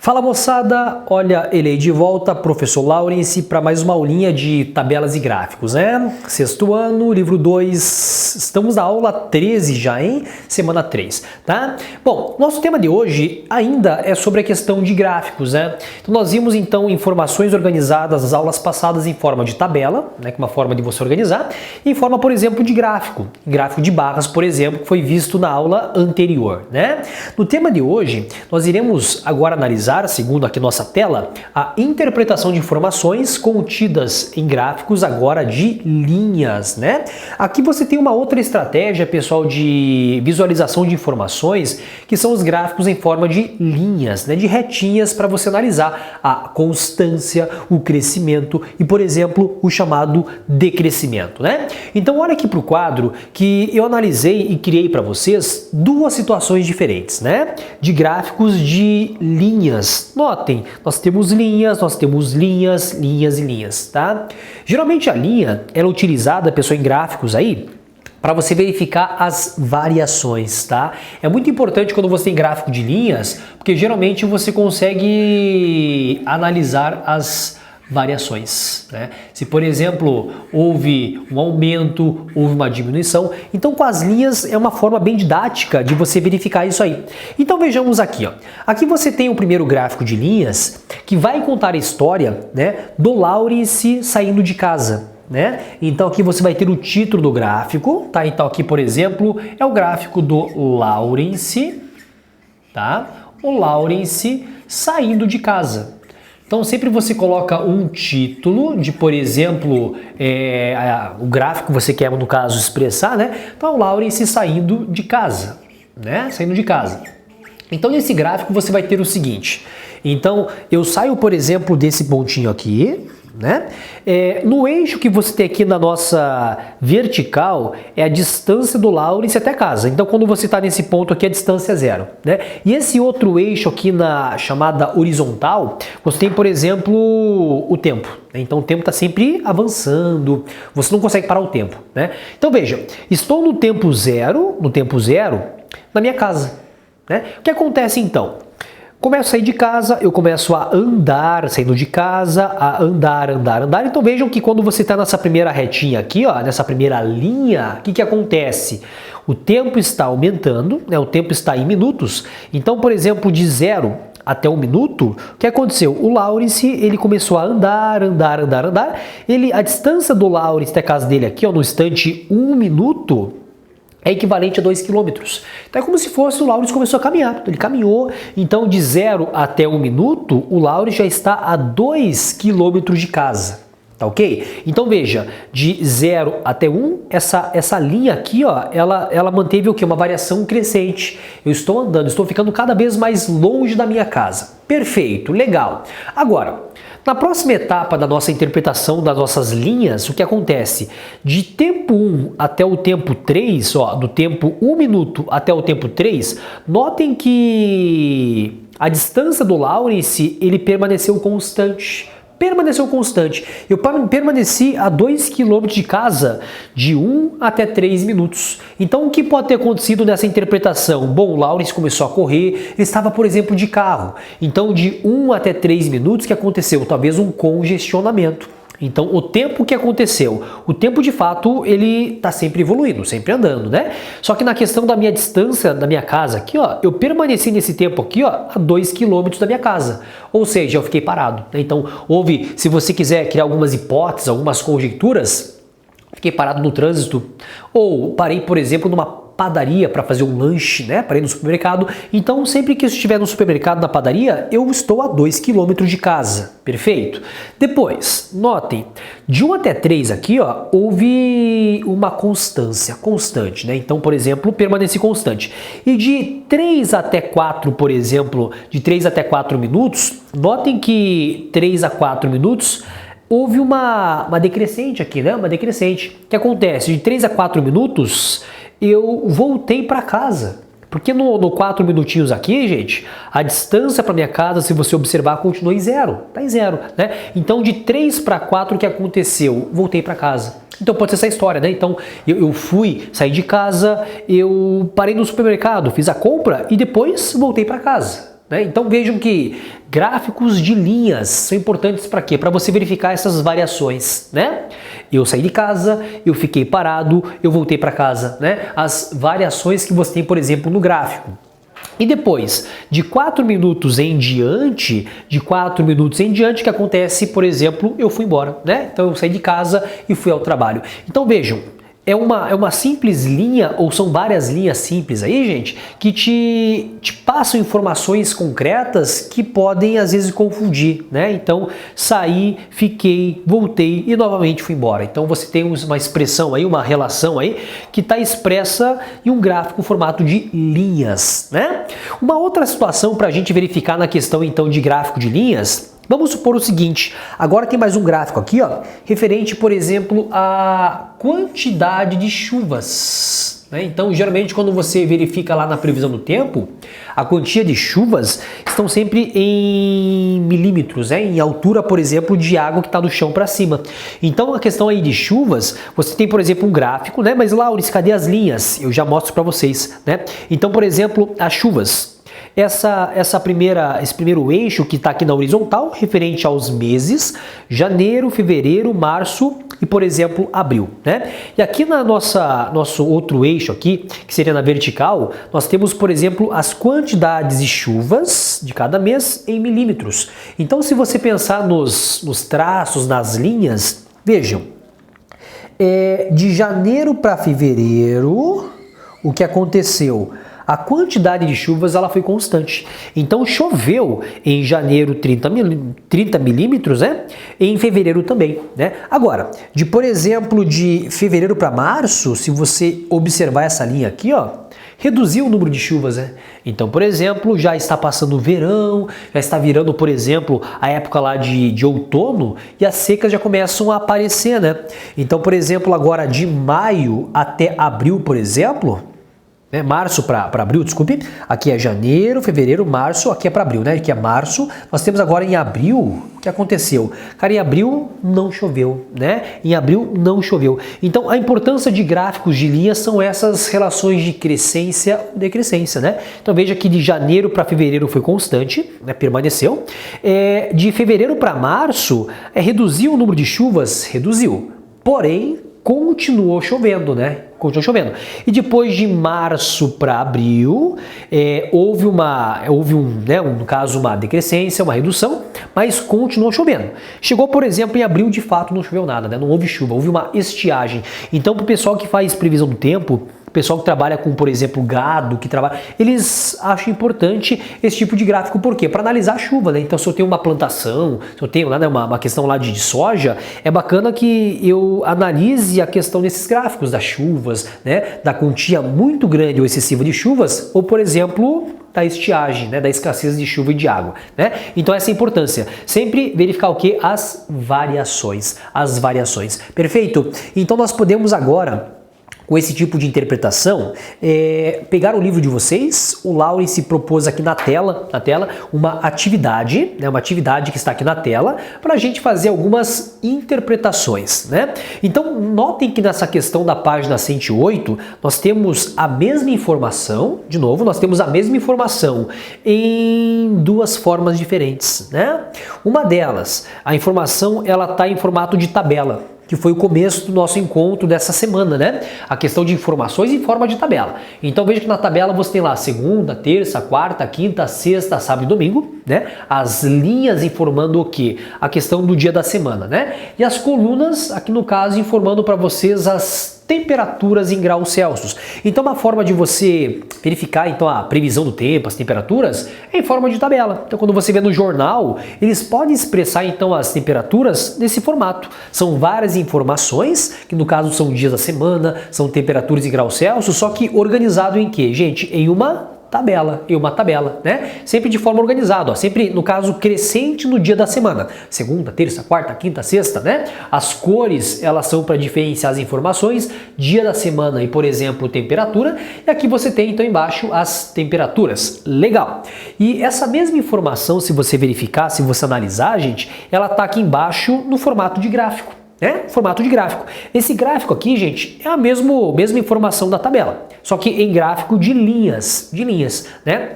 Fala moçada, olha ele aí de volta, professor Lawrence, para mais uma aulinha de tabelas e gráficos, né? Sexto ano, livro 2, estamos na aula 13 já, hein? Semana 3, tá? Bom, nosso tema de hoje ainda é sobre a questão de gráficos, né? Então nós vimos então informações organizadas nas aulas passadas em forma de tabela, né? Que é uma forma de você organizar, e em forma, por exemplo, de gráfico de barras, por exemplo, que foi visto na aula anterior, né? No tema de hoje, nós iremos agora analisar, segundo aqui nossa tela, a interpretação de informações contidas em gráficos agora de linhas, né? Aqui você tem uma outra estratégia, pessoal, de visualização de informações, que são os gráficos em forma de linhas, né? De retinhas para você analisar a constância, o crescimento e, por exemplo, o chamado decrescimento, né? Então olha aqui para o quadro que eu analisei e criei para vocês duas situações diferentes, né? De gráficos de linhas. Notem, nós temos linhas, linhas e linhas, tá? Geralmente a linha ela é utilizada, pessoal, em gráficos aí, para você verificar as variações, tá? É muito importante quando você tem gráfico de linhas, porque geralmente você consegue analisar as variações, né? Se, por exemplo, houve um aumento, houve uma diminuição, então com as linhas é uma forma bem didática de você verificar isso aí. Então vejamos aqui, ó. Aqui você tem o primeiro gráfico de linhas que vai contar a história, né, do Lawrence saindo de casa, né? Então aqui você vai ter o título do gráfico, tá? Então aqui, por exemplo, é o gráfico do Lawrence, tá? O Lawrence saindo de casa. Então sempre você coloca um título de, por exemplo, o gráfico que você quer, no caso, expressar, né? Então o Lawrence saindo de casa, né? Saindo de casa. Então nesse gráfico você vai ter o seguinte. Então eu saio, por exemplo, desse pontinho aqui, né? No eixo que você tem aqui na nossa vertical é a distância do Lawrence até casa. Então quando você está nesse ponto aqui a distância é zero, né? E esse outro eixo aqui na chamada horizontal, você tem, por exemplo, o tempo. Então o tempo está sempre avançando, você não consegue parar o tempo, né? Então veja, estou no tempo zero na minha casa, né? O que acontece então? Começo a sair de casa, eu começo a andar, saindo de casa, a andar. Então vejam que quando você está nessa primeira retinha aqui, ó, nessa primeira linha, o que acontece? O tempo está aumentando, né? O tempo está em minutos. Então, por exemplo, de 0 até 1 minuto, o que aconteceu? O Lawrence, ele começou a andar. A distância do Lawrence até a casa dele aqui, ó, no instante 1 minuto, é equivalente a 2 km. Então é como se fosse o Lawrence começou a caminhar. Ele caminhou, então de 0 até 1 minuto, o Lawrence já está a 2 km de casa. Tá ok? Então veja, de 0 até 1, essa linha aqui, ó, ela manteve o quê? Uma variação crescente. Eu estou andando, estou ficando cada vez mais longe da minha casa. Perfeito, legal. Agora, na próxima etapa da nossa interpretação das nossas linhas, o que acontece? De tempo 1 até o tempo 3, ó, do tempo 1 minuto até o tempo 3, notem que a distância do Lawrence, ele permaneceu constante. Eu permaneci a 2 km de casa de 1 até 3 minutos. Então o que pode ter acontecido nessa interpretação? Bom, o Lawrence começou a correr, ele estava, por exemplo, de carro. Então de 1 até 3 minutos, o que aconteceu? Talvez um congestionamento. Então o tempo que aconteceu, o tempo de fato ele está sempre evoluindo, sempre andando, né? Só que na questão da minha distância da minha casa aqui, ó, eu permaneci nesse tempo aqui, ó, a 2 km da minha casa. Ou seja, eu fiquei parado, né? Então houve, se você quiser criar algumas hipóteses, algumas conjecturas, fiquei parado no trânsito, ou parei, por exemplo, numa padaria para fazer um lanche, né, para ir no supermercado. Então, sempre que eu estiver no supermercado, na padaria, eu estou a 2 km de casa. Perfeito? Depois, notem, de 1 até 3 aqui, ó, houve uma constância, constante, né? Então, por exemplo, permaneci constante. E de 3 até 4, por exemplo, de 3 até 4 minutos, notem que 3 a 4 minutos houve uma decrescente aqui, né? Uma decrescente. O que acontece? De 3 a 4 minutos, eu voltei para casa. Porque no 4 minutinhos aqui, gente, a distância para minha casa, se você observar, continua em zero. Tá em zero, né? Então, de 3 para 4, o que aconteceu? Voltei para casa. Então, pode ser essa história, né? Então, eu saí de casa, eu parei no supermercado, fiz a compra e depois voltei para casa. né? Então vejam que gráficos de linhas são importantes para quê? Para você verificar essas variações, né? Eu saí de casa, eu fiquei parado, eu voltei para casa, né? As variações que você tem, por exemplo, no gráfico. E depois, de 4 minutos em diante, que acontece, por exemplo, eu fui embora, né? Então eu saí de casa e fui ao trabalho. Então vejam, é uma simples linha, ou são várias linhas simples aí, gente, que te passam informações concretas que podem às vezes confundir, né? Então, saí, fiquei, voltei e novamente fui embora. Então você tem uma expressão aí, uma relação aí, que está expressa em um gráfico formato de linhas, né? Uma outra situação para a gente verificar na questão então de gráfico de linhas. Vamos supor o seguinte, agora tem mais um gráfico aqui, ó, referente, por exemplo, à quantidade de chuvas, né? Então, geralmente, quando você verifica lá na previsão do tempo, a quantia de chuvas estão sempre em milímetros, né? Em altura, por exemplo, de água que está do chão para cima. Então, a questão aí de chuvas, você tem, por exemplo, um gráfico, né? Mas, Laures, cadê as linhas? Eu já mostro para vocês, né? Então, por exemplo, as chuvas. Esse primeiro eixo que está aqui na horizontal, referente aos meses, janeiro, fevereiro, março e, por exemplo, abril, né? E aqui na nosso outro eixo aqui, que seria na vertical, nós temos, por exemplo, as quantidades de chuvas de cada mês em milímetros. Então, se você pensar nos traços, nas linhas, vejam, de janeiro para fevereiro, o que aconteceu? A quantidade de chuvas ela foi constante. Então choveu em janeiro 30 milímetros, né? E em fevereiro também, né? Agora, por exemplo, de fevereiro para março, se você observar essa linha aqui, ó, reduziu o número de chuvas, né? Então, por exemplo, já está passando o verão, já está virando, por exemplo, a época lá de outono e as secas já começam a aparecer, né? Então, por exemplo, agora de maio até abril, por exemplo, março para abril, desculpe, aqui é janeiro, fevereiro, março, aqui é para abril, né? Aqui é março. Nós temos agora em abril, o que aconteceu? Cara, em abril não choveu, né? Em abril não choveu. Então, a importância de gráficos de linhas são essas relações de crescência ou decrescência, né? Então, veja que de janeiro para fevereiro foi constante, né? Permaneceu. De fevereiro para março, reduziu o número de chuvas? Reduziu. Porém, continuou chovendo, né? Continuou chovendo. E depois de março para abril, houve no caso, uma decrescência, uma redução, mas continuou chovendo. Chegou, por exemplo, em abril, de fato, não choveu nada, né? Não houve chuva, houve uma estiagem. Então, para o pessoal que faz previsão do tempo, o pessoal que trabalha com, por exemplo, gado, eles acham importante esse tipo de gráfico, por quê? Para analisar a chuva, né? Então, se eu tenho uma plantação, se eu tenho lá, né, uma questão lá de soja, é bacana que eu analise a questão desses gráficos das chuvas, né? Da quantia muito grande ou excessiva de chuvas, ou, por exemplo, da estiagem, né? Da escassez de chuva e de água, né? Então, essa é a importância. Sempre verificar o quê? As variações. Perfeito? Então, nós podemos agora, com esse tipo de interpretação, pegar o livro de vocês. O Lauri se propôs aqui na tela uma atividade, né, uma atividade que está aqui na tela, para a gente fazer algumas interpretações, né? Então, notem que nessa questão da página 108, nós temos a mesma informação, de novo, nós temos a mesma informação em duas formas diferentes, né? Uma delas, a informação, ela está em formato de tabela, que foi o começo do nosso encontro dessa semana, né? A questão de informações em forma de tabela. Então veja que na tabela você tem lá segunda, terça, quarta, quinta, sexta, sábado e domingo, né? As linhas informando o quê? A questão do dia da semana, né? E as colunas, aqui no caso, informando para vocês as temperaturas em graus Celsius. Então, uma forma de você verificar então a previsão do tempo, as temperaturas, é em forma de tabela. Então, quando você vê no jornal, eles podem expressar então as temperaturas nesse formato. São várias informações, que no caso são dias da semana, são temperaturas em graus Celsius, só que organizado em quê? Gente, em uma tabela, né? Sempre de forma organizada, ó. Sempre, no caso, crescente no dia da semana. Segunda, terça, quarta, quinta, sexta, né? As cores, elas são para diferenciar as informações, dia da semana e, por exemplo, temperatura. E aqui você tem, então, embaixo as temperaturas. Legal. E essa mesma informação, se você verificar, se você analisar, gente, ela tá aqui embaixo no formato de gráfico, né? Formato de gráfico. Esse gráfico aqui, gente, é a mesma informação da tabela, só que em gráfico de linhas, né?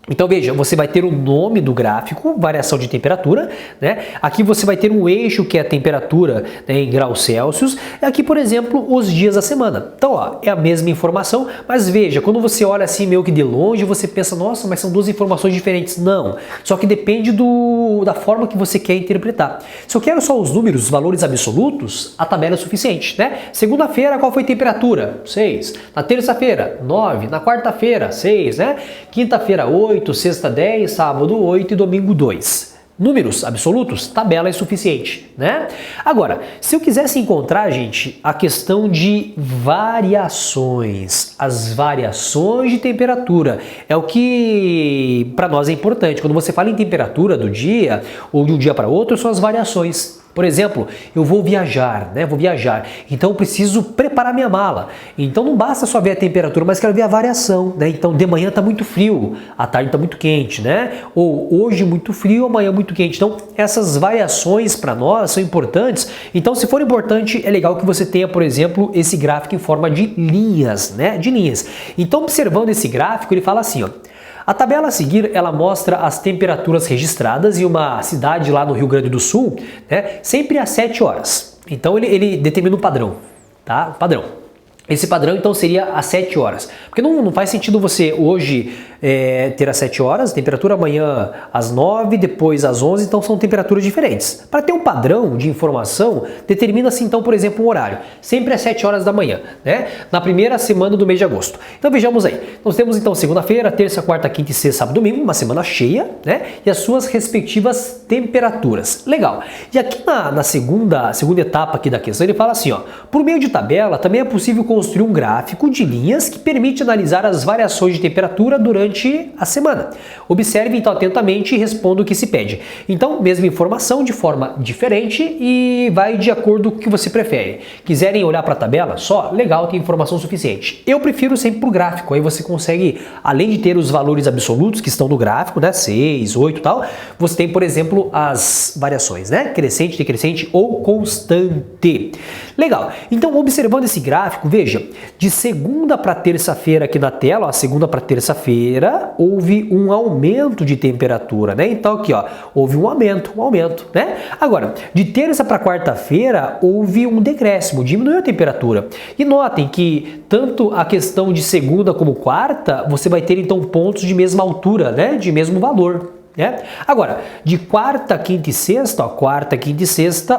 Então veja, você vai ter o nome do gráfico, variação de temperatura, né? Aqui você vai ter um eixo que é a temperatura, né, em graus Celsius. E aqui, por exemplo, os dias da semana. Então, ó, é a mesma informação, mas veja, quando você olha assim meio que de longe, você pensa, nossa, mas são duas informações diferentes. Não, só que depende da forma que você quer interpretar. Se eu quero só os números, os valores absolutos, a tabela é suficiente, né? Segunda-feira, qual foi a temperatura? 6. Na terça-feira, 9. Na quarta-feira, 6, né? Quinta-feira, 8. Sexta 10, sábado 8 e domingo 2. Números absolutos, tabela é suficiente, né? Agora, se eu quisesse encontrar, gente, a questão de variações, as variações de temperatura, é o que para nós é importante. Quando você fala em temperatura do dia ou de um dia para outro, são as variações. Por exemplo, eu vou viajar, né? Vou viajar, então eu preciso preparar minha mala. Então não basta só ver a temperatura, mas quero ver a variação, né? Então de manhã está muito frio, à tarde está muito quente, né? Ou hoje muito frio, amanhã muito quente. Então essas variações para nós são importantes. Então se for importante, é legal que você tenha, por exemplo, esse gráfico em forma de linhas, né? De linhas. Então observando esse gráfico, ele fala assim, ó. A tabela a seguir, ela mostra as temperaturas registradas em uma cidade lá no Rio Grande do Sul, né, sempre às 7 horas. Então ele determina um padrão, tá? Padrão. Esse padrão então seria às 7 horas. Porque não faz sentido você hoje ter às 7 horas, temperatura amanhã às 9, depois às 11, então são temperaturas diferentes. Para ter um padrão de informação, determina-se então, por exemplo, um horário, sempre às 7 horas da manhã, né? Na primeira semana do mês de agosto. Então vejamos aí, nós temos então segunda-feira, terça, quarta, quinta e sexta, sábado, domingo, uma semana cheia, né? E as suas respectivas temperaturas. Legal. E aqui na segunda etapa aqui da questão, ele fala assim, ó, por meio de tabela, também é possível construir um gráfico de linhas que permite analisar as variações de temperatura durante a semana. Observe então atentamente e responda o que se pede. Então, mesma informação de forma diferente e vai de acordo com o que você prefere. Quiserem olhar para a tabela só? Legal, tem informação suficiente. Eu prefiro sempre para o gráfico, aí você consegue, além de ter os valores absolutos que estão no gráfico, né, 6, 8 e tal, você tem, por exemplo, as variações, né, crescente, decrescente ou constante. Legal, então observando esse gráfico, veja, de segunda para terça-feira aqui na tela, ó, segunda para terça-feira, houve um aumento de temperatura, né? Então aqui, ó, houve um aumento, né? Agora, de terça para quarta-feira, houve um decréscimo, diminuiu a temperatura. E notem que tanto a questão de segunda como quarta, você vai ter então pontos de mesma altura, né? De mesmo valor. Agora, de quarta, quinta e sexta,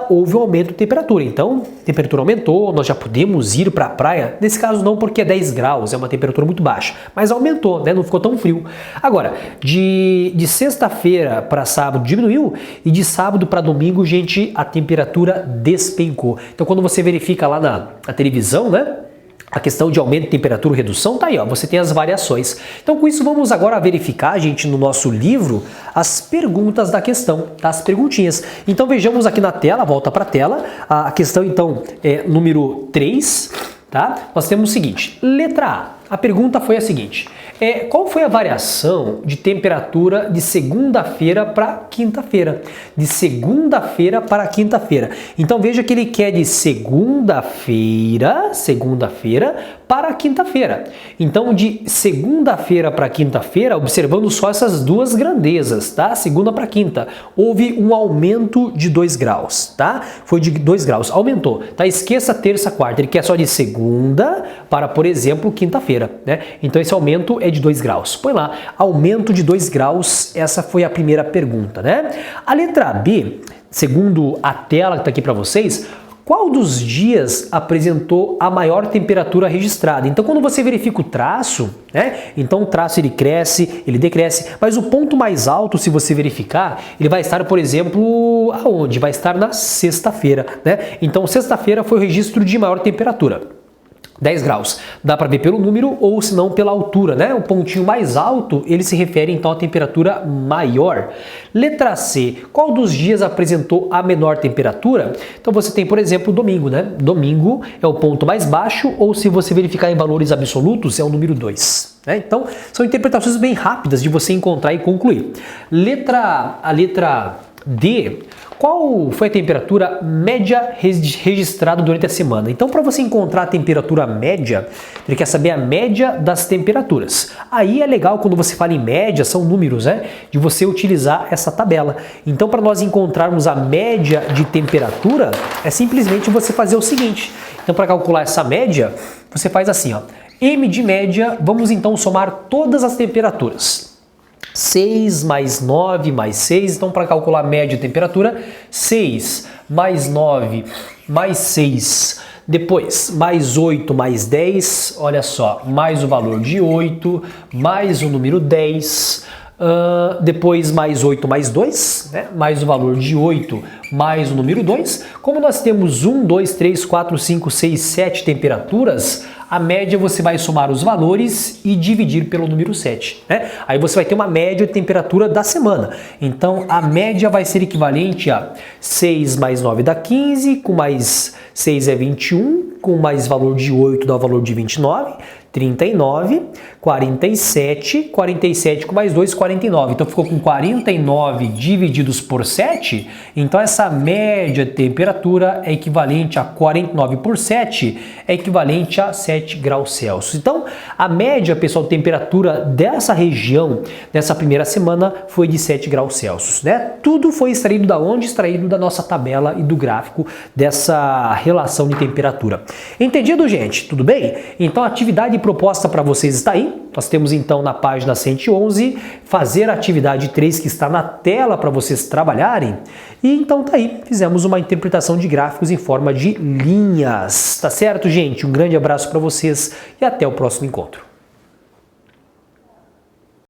houve um aumento de temperatura. Então, a temperatura aumentou, nós já podemos ir para a praia. Nesse caso não, porque é 10 graus, é uma temperatura muito baixa. Mas aumentou, né? Não ficou tão frio. Agora, de sexta-feira para sábado diminuiu e de sábado para domingo, gente, a temperatura despencou. Então, quando você verifica lá na televisão, né? A questão de aumento de temperatura ou redução, tá aí, ó, você tem as variações. Então, com isso, vamos agora verificar, gente, no nosso livro, as perguntas da questão, tá? As perguntinhas. Então, vejamos aqui na tela, volta para a tela, a questão, então, é número 3, tá? Nós temos o seguinte, letra A. A pergunta foi a seguinte, qual foi a variação de temperatura de segunda-feira para quinta-feira? De segunda-feira para quinta-feira. Então veja que ele quer de segunda-feira para quinta-feira. Então de segunda-feira para quinta-feira, observando só essas duas grandezas, tá? Segunda para quinta, houve um aumento de 2 graus, tá? Foi de 2 graus, aumentou, tá? Esqueça terça, quarta, ele quer só de segunda para, por exemplo, quinta-feira. Né? Então esse aumento é de 2 graus. Põe lá, aumento de 2 graus, essa foi a primeira pergunta, né? A letra B, segundo a tela que está aqui para vocês, qual dos dias apresentou a maior temperatura registrada? Então quando você verifica o traço, né? Então o traço ele cresce, ele decresce, mas o ponto mais alto, se você verificar, ele vai estar, por exemplo, aonde? Vai estar na sexta-feira, né? Então sexta-feira foi o registro de maior temperatura. 10 graus. Dá para ver pelo número ou se não pela altura, né? O pontinho mais alto, ele se refere então à temperatura maior. Letra C. Qual dos dias apresentou a menor temperatura? Então você tem, por exemplo, domingo, né? Domingo é o ponto mais baixo ou se você verificar em valores absolutos, é o número 2. Então, são interpretações bem rápidas de você encontrar e concluir. A letra D. Qual foi a temperatura média registrada durante a semana? Então, para você encontrar a temperatura média, ele quer saber a média das temperaturas. Aí é legal quando você fala em média, são números, né? De você utilizar essa tabela. Então, para nós encontrarmos a média de temperatura, é simplesmente você fazer o seguinte. Então, para calcular essa média, você faz assim, ó. M de média, vamos então somar todas as temperaturas. 6 mais 9 mais 6, então para calcular a média de temperatura, 6 mais 9 mais 6, depois mais 8 mais 10, olha só, mais o valor de 8, mais o número 10, depois mais 8 mais 2, né? Mais o valor de 8 mais o número 2. Como nós temos 1, 2, 3, 4, 5, 6, 7 temperaturas, a média você vai somar os valores e dividir pelo número 7, né? Aí você vai ter uma média de temperatura da semana. Então a média vai ser equivalente a 6 mais 9 dá 15, com mais 6 é 21, com mais valor de 8 dá o valor de 29, 39, 47, 47 com mais 2, 49. Então ficou com 49 divididos por 7. Então essa média de temperatura é equivalente a 49 por 7, é equivalente a 7 graus Celsius. Então a média, pessoal, de temperatura dessa região, nessa primeira semana, foi de 7 graus Celsius, né? Tudo foi extraído da onde? Extraído da nossa tabela e do gráfico dessa relação de temperatura. Entendido, gente? Tudo bem? Então a atividade proposta para vocês está aí. Nós temos então na página 111, fazer a atividade 3 que está na tela para vocês trabalharem. E então tá aí, fizemos uma interpretação de gráficos em forma de linhas. Tá certo, gente? Um grande abraço para vocês e até o próximo encontro.